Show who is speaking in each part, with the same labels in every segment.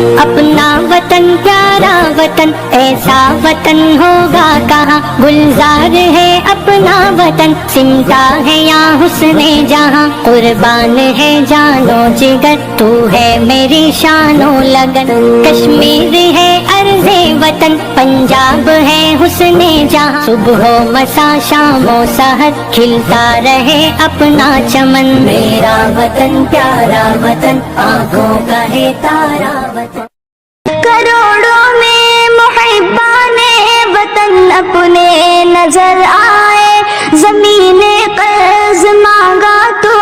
Speaker 1: اپنا وطن پیارا وطن ایسا وطن ہوگا کہاں، گلزار ہے اپنا وطن سمٹا ہے یا حسن جہاں، قربان ہے جانو جگر تو ہے میری شان و لگن، کشمیر ہے ارض وطن پنجاب ہے حسن جہاں، صبح و مسا شام و سحر کھلتا رہے اپنا چمن، میرا وطن پیارا وطن آنکھوں کا ہے تارا وطن،
Speaker 2: کروڑوں میں محبان وطن اپنے نظر آئے، زمین قرض مانگا تو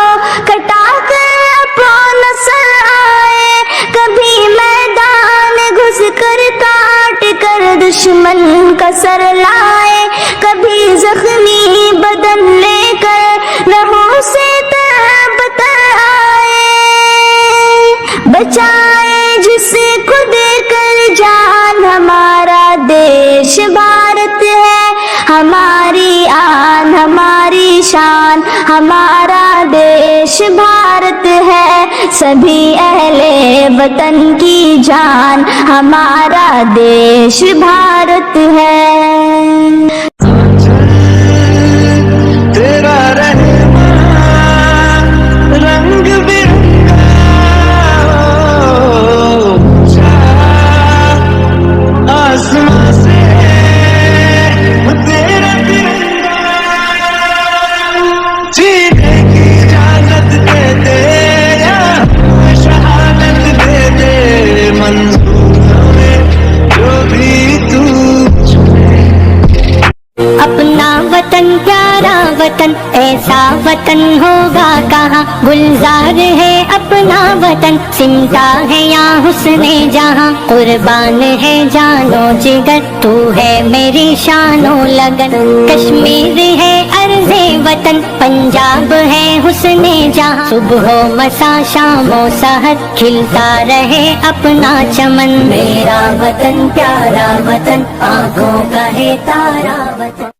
Speaker 2: کٹا کر اپنا سر آئے، کبھی میدان گھس کر کاٹ کر دشمن کا سر لائے، کبھی زخمی بدن لے کر رہوں سے تر آئے، بچائے جسے خود کر جان، ہمارا دیش بھارت ہے، ہماری آن ہماری شان، ہمارا دیش بھارت ہے، سبھی اہل وطن کی جان، ہمارا دیش بھارت ہے۔
Speaker 3: تیرا رہنا رنگ برنگا آسمان سے تیرا ترنگا، جینے کی اجازت دے دے یا شہادت دے دے، منظور ہمیں جو بھی تو
Speaker 1: اپنا وطن پیارا وطن ایسا وطن ہوگا کہاں، گلزار ہے اپنا وطن سمٹا ہے یا حسن جہاں، قربان ہے جانو جگر تو ہے میری شان و لگن، کشمیر ہے ارض وطن پنجاب ہے حسن جہاں، صبح و مسا شام و سحر کھلتا رہے اپنا چمن، میرا وطن پیارا وطن آنکھوں کا ہے تارا وطن۔